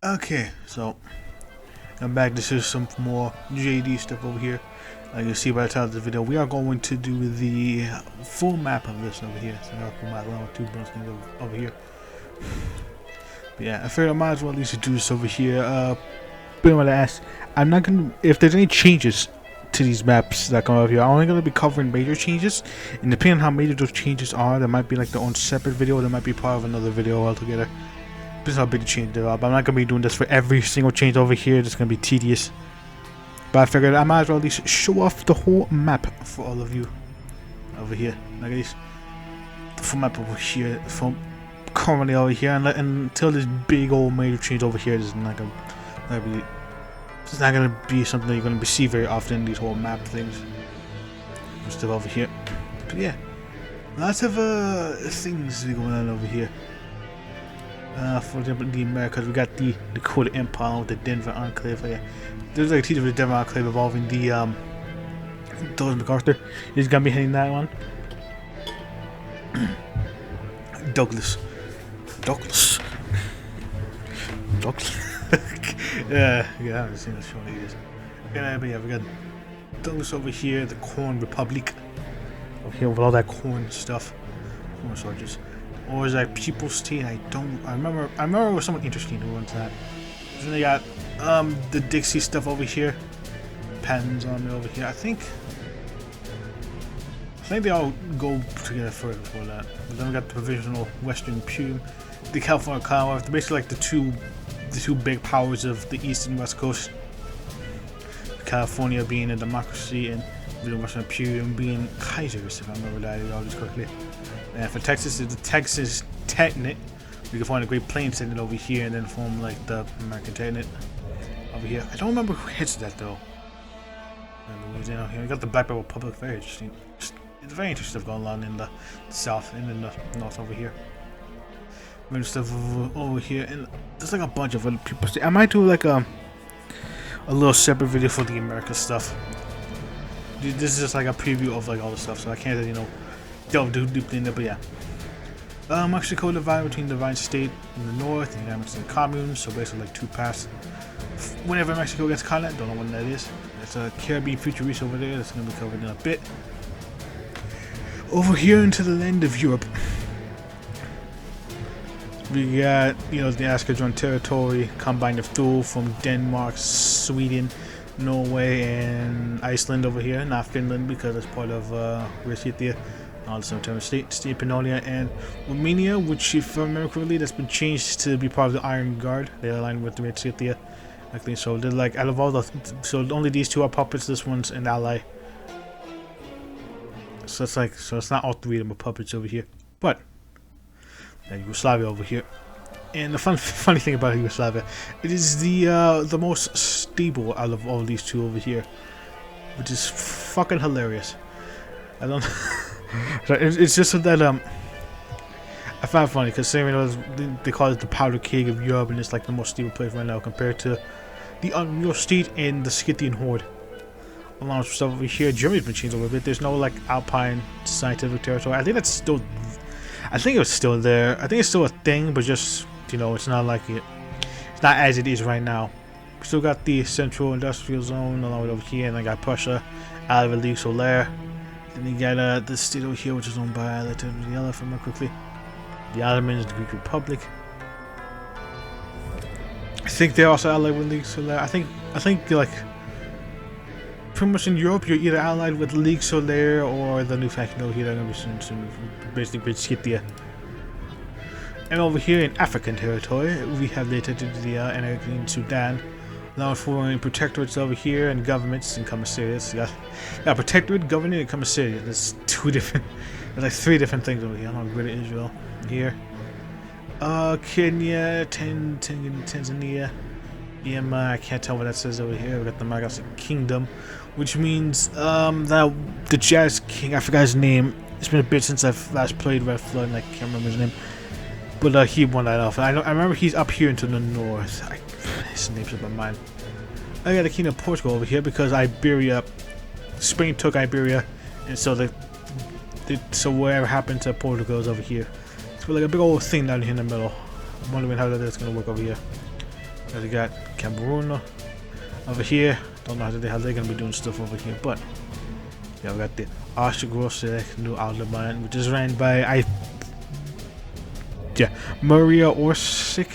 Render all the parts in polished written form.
Okay, so I'm back. This is some more JD stuff over here. Like you see by the title of the video, we are going to do the full map of this over here. So I got full map along with 2 bonus things over here. But yeah, I figured I might as well at least do this over here. But what I asked, I'm not gonna, if there's any changes to these maps that come out here, I'm only gonna be covering major changes, and depending on how major those changes are, there might be like their own separate video, there might be part of another video altogether. This is how big the change they are, but I'm not gonna be doing this for every single change over here. It's gonna be tedious. But I figured I might as well at least show off the whole map for all of you over here. Like at least the full map over here, from currently over here, and until this big old major change over here, it's not gonna be something that you're gonna see very often. These whole map things, and stuff over here. But yeah, lots of things going on over here. For example, the Americas, we got the Dakota Empire with the Denver Enclave. Yeah, there's like a teacher with the Denver Enclave involving the Douglas MacArthur. He's gonna be hitting that one. Douglas. Yeah, I haven't seen this show in ages. But yeah, we got Douglas over here, the Corn Republic over here with all that corn stuff, corn soldiers. Or is that People's State? I remember it was somewhat interesting who runs that. Then they got the Dixie stuff over here. Patton's Army over here. I think they all go together further before that. But then we got the Provisional Western Pume, the California Commonwealth. They're basically like the two big powers of the East and West Coast. California being a democracy and the Western Pume being Kaisers, if I remember that all this correctly. And for Texas, it's the Texas Technate. We can find the Great Plains Technate over here, and then form like the American Technate over here. I don't remember who hits that though. Louisiana here. We got the Black Belt Republic. Very interesting. It's very interesting stuff going on in the south and in the north over here. Maybe stuff over here, and there's like a bunch of other people. I might do like a little separate video for the America stuff. This is just like a preview of like all the stuff, so I can't delve too deeply in there, but yeah. Mexico divided between the Divine State in the north and the Mexican communes, so basically like 2 paths. Whenever Mexico gets a continent, don't know when that is. It's a Caribbean futurist over there, that's going to be covered in a bit. Over here into the land of Europe, we got, the Ascadron territory, combined of Thule from Denmark, Sweden, Norway, and Iceland over here, not Finland because it's part of Scythia. Also, State Panonia, and Romania, which, if I remember correctly, that's been changed to be part of the Iron Guard. They're aligned with the Red Scythia. I think so. They're like, out of all the, so only these 2 are puppets. This one's an ally. So it's like, so it's not all 3 of them are puppets over here. But Yugoslavia over here. And the funny thing about Yugoslavia, it is the most stable out of all these 2 over here, which is fucking hilarious. I don't. So it's just that I found it funny because they call it the powder keg of Europe, and it's like the most stable place right now compared to the Unreal State and the Scythian Horde. Along with stuff over here, Germany's been changed a little bit. There's no like Alpine scientific territory. I think that's still. I think it was still there. I think it's still a thing, but just it's not like it. It's not as it is right now. We still got the Central Industrial Zone along with over here, and I got Prussia out of the Ligue Solaire. Then you got this state over here, which is owned by the yellow, if I remember quickly. The Ottomans, the Greek Republic. I think they're also allied with Ligue Solaire. I think like pretty much in Europe, you're either allied with Ligue Solaire or the new faction over here. They're gonna be soon basically Great Scythia. And over here in African territory, we have the anarchy in Sudan. Now foreign protectorates over here and governments and commissariats. Yeah, protectorate, government, and commissariat. There's 2 different, there's like 3 different things over here. I don't know, Greater Israel here. Kenya, Tanzania, Myanmar. I can't tell what that says over here. We got the Madagascar Kingdom, which means that the Jazz King. I forgot his name. It's been a bit since I've last played Red Flood, and I can't remember his name. But he won that off. I remember he's up here into the north. His name's up my mind. I got the Kingdom of Portugal over here because Spain took Iberia, and so so whatever happened to Portugal is over here. It's like a big old thing down here in the middle. I'm wondering how that is going to work over here. We got Cameroon over here. Don't know how they're gonna be doing stuff over here, but yeah, we got the Ostrogosek New Alderman, which is ran by Maria Orsic.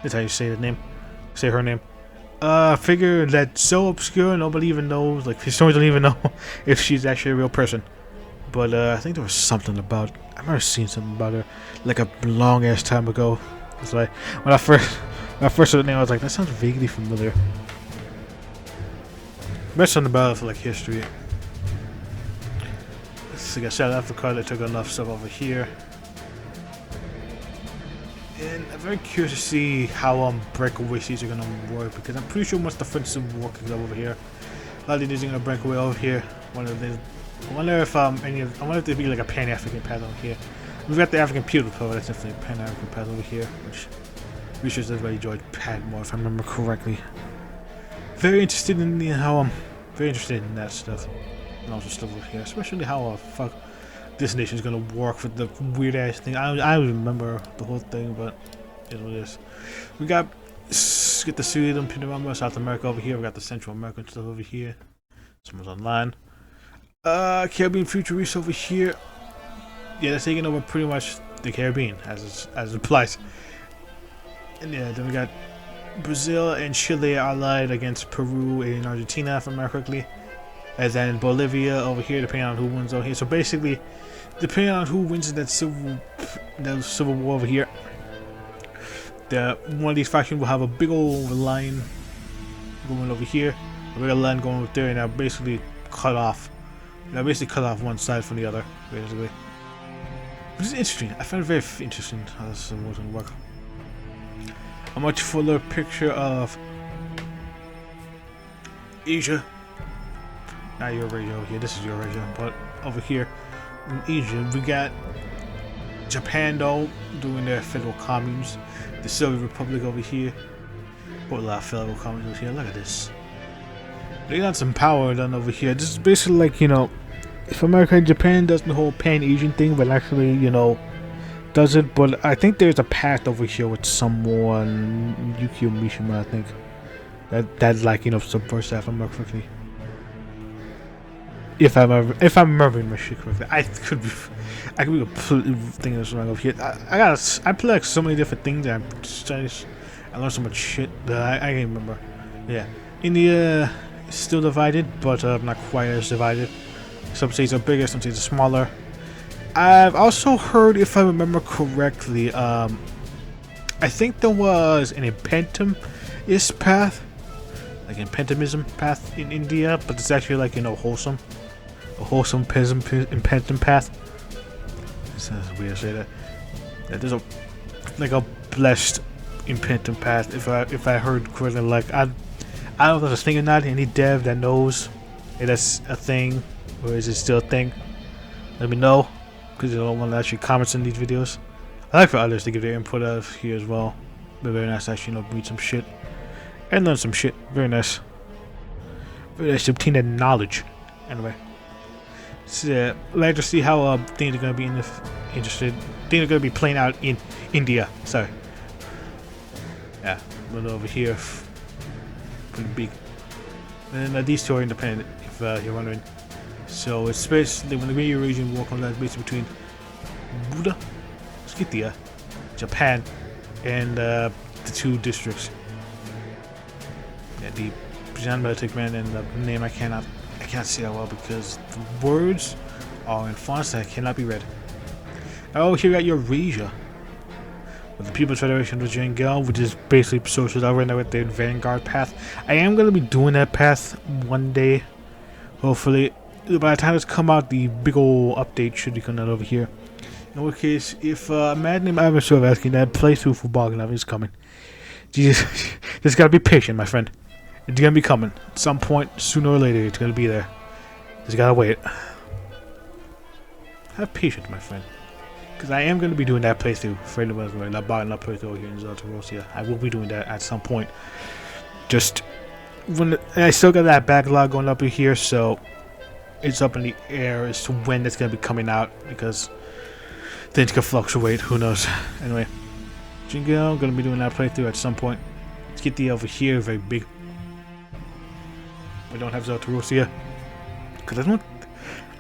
That's how you say the name. Say her name. Figure that's so obscure nobody even knows. Like, historians don't even know if she's actually a real person. But I think there was something about. I might have seen something about her like a long ass time ago. It's like when I first saw the name, I was like, that sounds vaguely familiar. Best something about it for like history. Like I said, Africa, they took enough stuff over here. And I'm very curious to see how breakaway seats are gonna work, because I'm pretty sure once the French Civil War kicks up over here, a lot of these are gonna break away over here. I wonder if there'd be like a Pan-African path over here. We've got the African People's Power, that's definitely a Pan-African path over here, which research everybody enjoyed Padmore, if I remember correctly. Very interested in that stuff. And also stuff over here, especially how this nation is gonna work with the weird ass thing. I don't remember the whole thing, but it is what it is. We got the Sweden, Panorama, South America over here. We got the Central American stuff over here. Someone's online. Caribbean Futurists over here. Yeah, they're taking over pretty much the Caribbean as it applies. And yeah, then we got Brazil and Chile allied against Peru and Argentina, if I remember correctly. And then Bolivia over here, depending on who wins over here. So basically, depending on who wins that civil war over here, one of these factions will have a big old line going over here, a big line going over there, and they'll basically cut off. They'll basically cut off one side from the other, basically. Which is interesting. I find it very interesting how this was going to work. A much fuller picture of Asia. Not Eurasia over here, this is Eurasia, but over here in Asia, we got Japan though, doing their federal communes, the Soviet Republic over here, or a lot of federal communes over here. Look at this. They got some power done over here. This is basically like, if America and Japan does the whole Pan-Asian thing, but actually, does it, but I think there's a pact over here with someone, Yukio Mishima, I think, that like, subverts that, if I remember correctly. If I'm remembering my shit correctly, I could be completely thinking this wrong over here. I play like so many different things. I learned so much shit that I can't remember. Yeah, India is still divided, but not quite as divided. Some states are bigger, some states are smaller. I've also heard, if I remember correctly, I think there was an impentumist path, like impentumism path in India, but it's actually like wholesome. A wholesome impentum path. Sounds weird to say that. There's a blessed impentum path. If I heard correctly, like I don't know if that's a thing or not. Any dev that knows if that's a thing or is it still a thing, let me know, because I don't want to actually comment in these videos. I like for others to give their input out of here as well. But very nice to actually read some shit and learn some shit. Very nice. Very nice to obtain that knowledge. Anyway. So, like to see how things are going to be interested. Things are going to be playing out in India. Sorry. Yeah, a little over here. Pretty big. And these two are independent, if you're wondering. So it's basically when the Great Eurasian War comes out, it's basically between Buddha, Scythia, Japan, and the two districts. Yeah, the Judgement man and the name I can't say that well because the words are in fonts that cannot be read. Oh, here we got Eurasia, with the People's Federation of Jengel, which is basically social right now with their Vanguard path. I am going to be doing that path one day, hopefully. By the time it's come out, the big old update should be coming out over here. In which case, if Mad Name Ivan sort of asking that playthrough for Bogdanov is coming, just gotta be patient, my friend. It's gonna be coming at some point, sooner or later. It's gonna be there. Just gotta wait. Have patience, my friend, because I am gonna be doing that playthrough for anyone who's not buying up playthrough here in Zaltarosia. I will be doing that at some point. Just when I still got that backlog going up here, so it's up in the air as to when it's gonna be coming out because things can fluctuate. Who knows? Anyway, Jingle, gonna be doing that playthrough at some point. Let's get the over here very big. We don't have Zaporozhye. Because I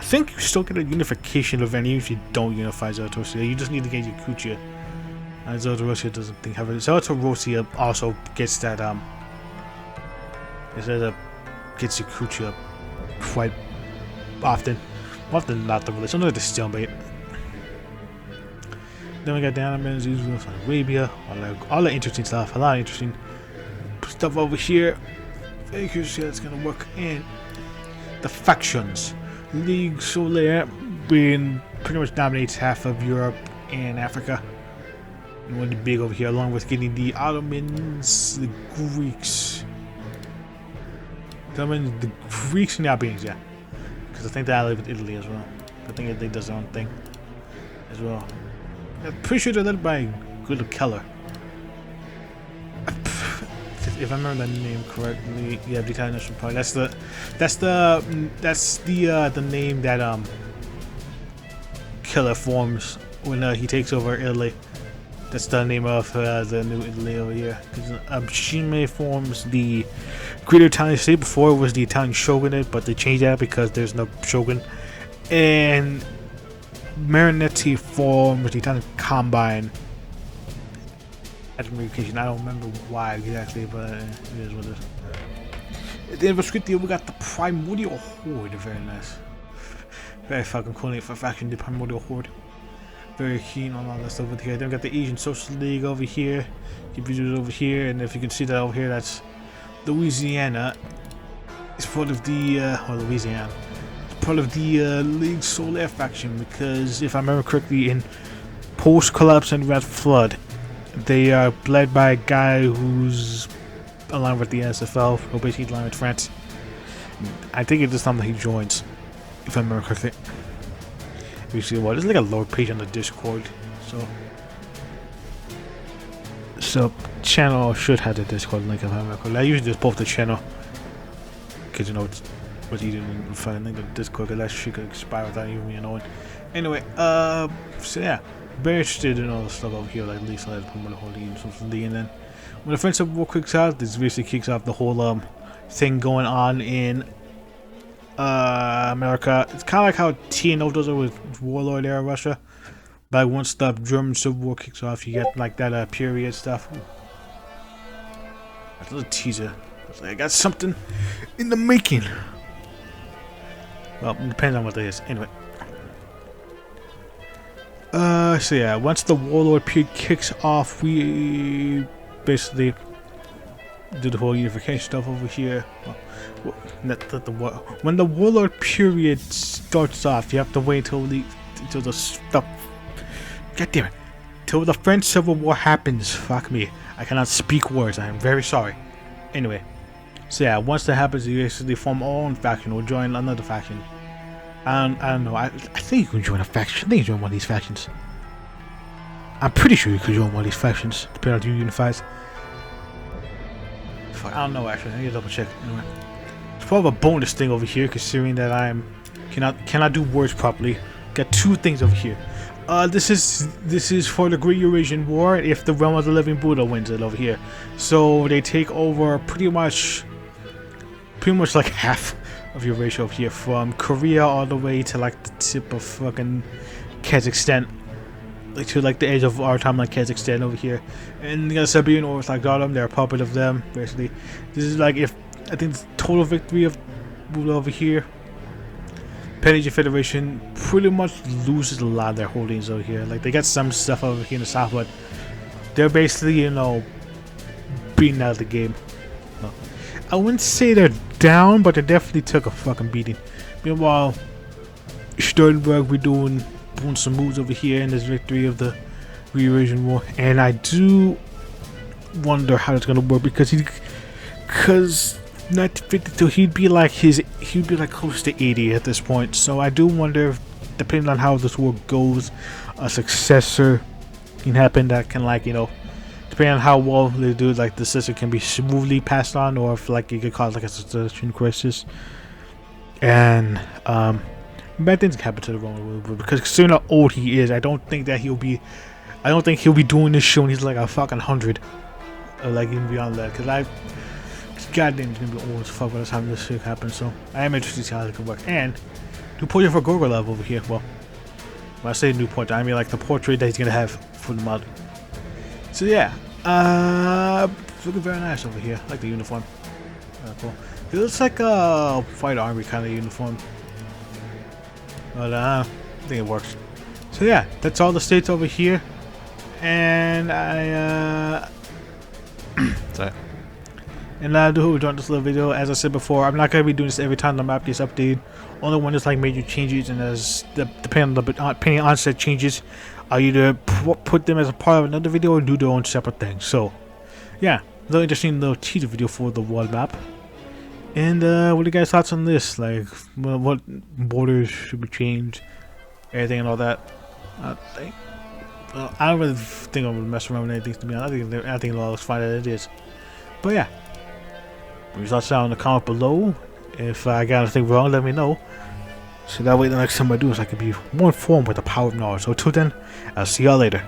think you still get a unification event even if you don't unify Zaporozhye. You just need to get Yakutia. And Zaporozhye doesn't think have it. Zaporozhye also gets that gets Yakutia quite often. Often not the really. Something like the stalemate. Then we got the Ottomans, Arabia, all the interesting stuff. A lot of interesting stuff over here. Very curious how it's gonna work. And the factions. League Solaire being pretty much dominates half of Europe and Africa. And one of the big over here, along with getting the Ottomans, the Greeks. The Greeks and the Albanians, yeah. Because I think they ally with Italy as well. I think Italy does their own thing as well. I'm pretty sure they're led by good Keller. If I remember that name correctly, yeah, the Italian National Party. That's the name that Keller forms when he takes over Italy. That's the name of the new Italy over here. Shime forms the Greater Italian State. Before it was the Italian Shogunate, but they changed that because there's no shogun. And Marinetti forms the Italian Combine. I don't remember why exactly, but it is what it is. At the end of the script here, we got the Primordial Horde. Very nice. Very fucking cool name for a faction, the Primordial Horde. Very keen on all that stuff over here. Then we got the Asian Social League over here. Keep visuals over here, and if you can see that over here, that's Louisiana. It's part of the Louisiana. It's part of the League Solaire faction because, if I remember correctly, in post-collapse and Red Flood, they are led by a guy who's aligned with the SFL, or basically aligned with France. I think it is something he joins, if I remember correctly. You see what? There's like a lower page on the Discord, so channel should have the Discord link if I remember correctly. I usually just post the channel because you know what's easier than finding the Discord, because that shit could expire without even me knowing. Anyway, so yeah. Very interested in all the stuff over here, like Lisa, like the whole league and stuff. And then when the French Civil War kicks out, this basically kicks off the whole thing going on in America. It's kind of like how TNO does it with Warlord era Russia. But once the German Civil War kicks off, you get like that period stuff. That's a little teaser. I got something in the making. Well, it depends on what it is. Anyway. So yeah, once the Warlord period kicks off, we basically do the whole unification stuff over here. Well, when the Warlord period starts off, you have to wait until the stuff. God damn it! Till the French Civil War happens. Fuck me, I cannot speak words. I am very sorry. Anyway, so yeah, once that happens, you basically form our own faction or join another faction. I don't know. I think you can join a faction. I think you can join one of these factions. I'm pretty sure you could join one of these factions, depending on who unifies. Fuck, I don't know actually. I need to double check. Anyway, it's probably a bonus thing over here, considering that I cannot do words properly. Got two things over here. This is for the Great Eurasian War. If the Realm of the Living Buddha wins it over here, so they take over pretty much like half of Eurasia over here, from Korea all the way to like the tip of fucking Kazakhstan, like to like the edge of our time, like Kazakhstan over here. And you got Siberian Orthodox Autumn, they're a puppet of them basically. This is like, if I think the total victory of Buddha over here, Pan-Asian Federation pretty much loses a lot of their holdings over here. Like they got some stuff over here in the south, but they're basically, you know, beaten out of the game. No. I wouldn't say they're down, but they definitely took a fucking beating. Meanwhile, Sternberg, we're doing some moves over here in this victory of the Eurasian War, and I do wonder how it's gonna work because 1952 he'd be like close to 80 at this point. So I do wonder if, depending on how this war goes, a successor can happen that can, like, you know, depending on how well they do, like the system can be smoothly passed on, or if like it could cause like a succession crisis. And bad things can happen to the Roman ruler, because considering how old he is, I don't think he'll be doing this show when he's like a fucking 100. or like even beyond that, because goddamn, it's gonna be almost fuck by the time this shit happens. So I am interested to see how it can work. And new portrait for Gorgoroth over here. Well, when I say new portrait, I mean like the portrait that he's gonna have for the mod. So yeah, it's looking very nice over here. I like the uniform. Cool. It looks like a fight army kind of uniform. But I think it works. So yeah, that's all the states over here. And I sorry. And I do hope you enjoyed this little video. As I said before, I'm not gonna be doing this every time the map gets updated. Only when there's like major changes, and as depending on said changes, I'll either put them as a part of another video or do their own separate thing. So yeah, really interesting little teaser video for the world map. And what are you guys' thoughts on this? Like, what borders should be changed, everything and all that? I don't really think I'm gonna mess around with anything, to be honest. I think it'll always fine as it is. But yeah, your thoughts down in the comment below. If I got anything wrong, let me know. So that way the next time I do this, I can be more informed with the power of knowledge. So till then, I'll see y'all later.